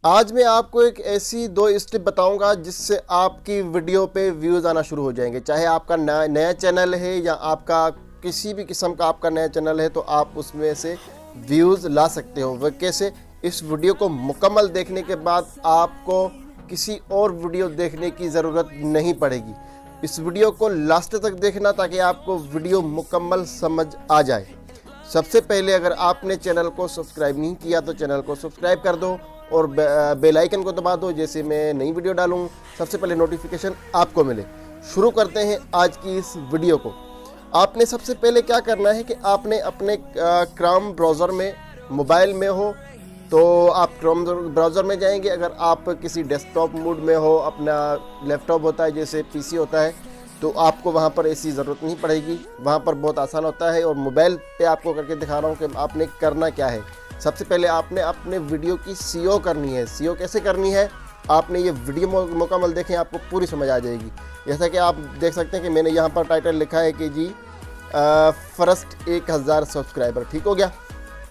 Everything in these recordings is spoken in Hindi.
आज मैं आपको एक ऐसी 2 स्टेप बताऊंगा जिससे आपकी वीडियो पे व्यूज़ आना शुरू हो जाएंगे। चाहे आपका नया चैनल है या आपका किसी भी किस्म का आपका नया चैनल है तो आप उसमें से व्यूज़ ला सकते हो। वह कैसे? इस वीडियो को मुकम्मल देखने के बाद आपको किसी और वीडियो देखने की ज़रूरत नहीं पड़ेगी। इस वीडियो को लास्ट तक देखना ताकि आपको वीडियो मुकम्मल समझ आ जाए। सबसे पहले अगर आपने चैनल को सब्सक्राइब नहीं किया तो चैनल को सब्सक्राइब कर दो और बेल आइकन को दबा दो, जैसे मैं नई वीडियो डालूँ सबसे पहले नोटिफिकेशन आपको मिले। शुरू करते हैं आज की इस वीडियो को। आपने सबसे पहले क्या करना है कि आपने अपने क्रोम ब्राउज़र में, मोबाइल में हो तो आप क्रोम ब्राउज़र में जाएंगे। अगर आप किसी डेस्कटॉप मोड में हो, अपना लैपटॉप होता है जैसे पीसी होता है, तो आपको वहाँ पर ऐसी ज़रूरत नहीं पड़ेगी। वहाँ पर बहुत आसान होता है और मोबाइल पे आपको करके दिखा रहा हूँ कि आपने करना क्या है। सबसे पहले आपने अपने वीडियो की सीओ करनी है। सीओ कैसे करनी है? आपने ये वीडियो मुकम्मल देखें, आपको पूरी समझ आ जाएगी। जैसा कि आप देख सकते हैं कि मैंने यहाँ पर टाइटल लिखा है कि जी फर्स्ट 1000 सब्सक्राइबर। ठीक हो गया।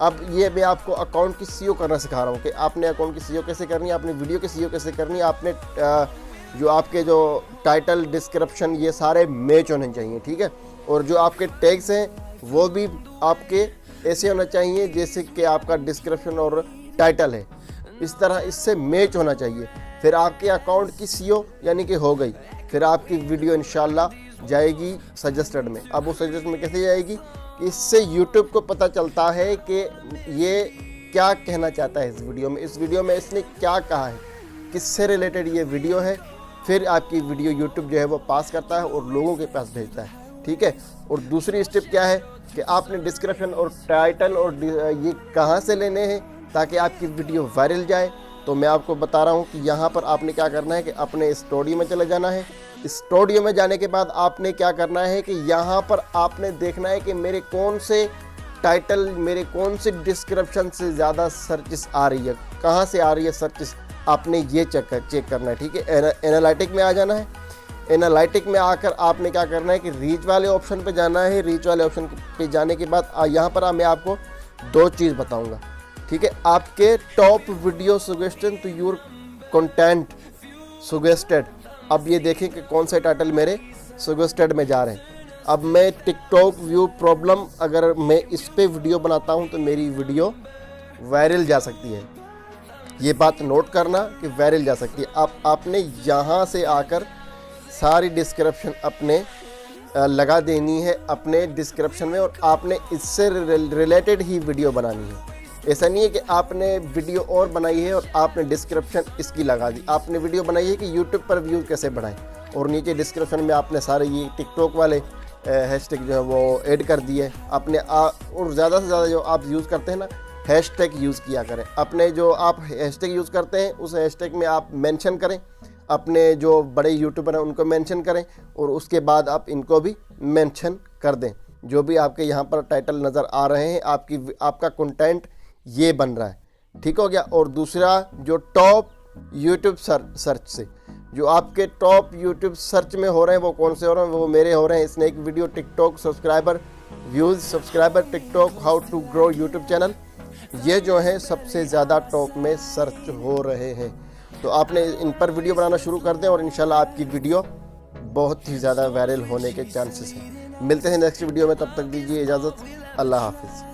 अब ये मैं आपको अकाउंट की सीओ करना सिखा रहा हूँ कि आपने अकाउंट की सीओ कैसे करनी है, आपने वीडियो की सीओ कैसे करनी है। आपने जो आपके जो टाइटल, डिस्क्रिप्शन, ये सारे मैच होने चाहिए। ठीक है। और जो आपके टैग्स हैं वो भी आपके ऐसे होना चाहिए जैसे कि आपका डिस्क्रिप्शन और टाइटल है, इस तरह इससे मैच होना चाहिए। फिर आपके अकाउंट की सीओ यानी कि हो गई। फिर आपकी वीडियो इंशाल्लाह जाएगी सजेस्टेड में। अब वो सजेस्टेड में कैसे जाएगी? इससे यूट्यूब को पता चलता है कि ये क्या कहना चाहता है इस वीडियो में इसने क्या कहा है, किससे रिलेटेड ये वीडियो है। फिर आपकी वीडियो यूट्यूब जो है वो पास करता है और लोगों के पास भेजता है। ठीक है। और दूसरी स्टेप क्या है कि आपने डिस्क्रिप्शन और टाइटल और ये कहाँ से लेने हैं ताकि आपकी वीडियो वायरल जाए। तो मैं आपको बता रहा हूँ कि यहाँ पर आपने क्या करना है कि अपने स्टूडियो में चले जाना है। स्टूडियो में जाने के बाद आपने क्या करना है कि यहाँ पर आपने देखना है कि मेरे कौन से टाइटल, मेरे कौन से डिस्क्रिप्शन से ज़्यादा सर्चिस आ रही है, कहाँ से आ रही है सर्चिस, आपने ये चेक करना है। ठीक है। एनालिटिक में आ जाना है। एनालिटिक में आकर आपने क्या करना है कि रीच वाले ऑप्शन पे जाना है। रीच वाले ऑप्शन पे जाने के बाद यहाँ पर मैं आपको 2 चीज़ बताऊंगा। ठीक है। आपके top video suggestion to your content suggested. अब ये देखें कि कौन से टाइटल मेरे सजेस्टेड में जा रहे हैं। अब मैं टिकटॉक व्यू प्रॉब्लम, अगर मैं इस पे वीडियो बनाता हूँ तो मेरी वीडियो वायरल जा सकती है। ये बात नोट करना कि वायरल जा सकती है। अब आपने यहाँ से आकर सारी डिस्क्रिप्शन अपने लगा देनी है अपने डिस्क्रिप्शन में और आपने इससे रिलेटेड ही वीडियो बनानी है। ऐसा नहीं है कि आपने वीडियो और बनाई है और आपने डिस्क्रिप्शन इसकी लगा दी। आपने वीडियो बनाई है कि यूट्यूब पर व्यूज़ कैसे बढ़ाएं और नीचे डिस्क्रिप्शन में आपने सारे ये टिकटॉक वाले हैशटैग जो है वो ऐड कर दिए आपने। और ज़्यादा से ज़्यादा जो आप यूज़ करते हैं ना, हैशटैग यूज़ किया करें। अपने जो आप हैशटैग यूज़ करते हैं उस हैशटैग में आप मेंशन करें, अपने जो बड़े यूट्यूबर हैं उनको मेंशन करें और उसके बाद आप इनको भी मेंशन कर दें। जो भी आपके यहाँ पर टाइटल नज़र आ रहे हैं, आपका कंटेंट ये बन रहा है। ठीक हो गया। और दूसरा, जो टॉप यूट्यूब सर्च से जो आपके टॉप यूट्यूब सर्च में हो रहे हैं वो कौन से हो रहे हैं? वो मेरे हो रहे हैं snack video, TikTok subscriber, views, subscriber, TikTok, how to grow YouTube channel. ये जो है सबसे ज़्यादा टॉप में सर्च हो रहे हैं। तो आपने इन पर वीडियो बनाना शुरू कर दें और इंशाल्लाह आपकी वीडियो बहुत ही ज़्यादा वायरल होने के चांसेस हैं। मिलते हैं नेक्स्ट वीडियो में, तब तक दीजिए इजाज़त। अल्लाह हाफिज़।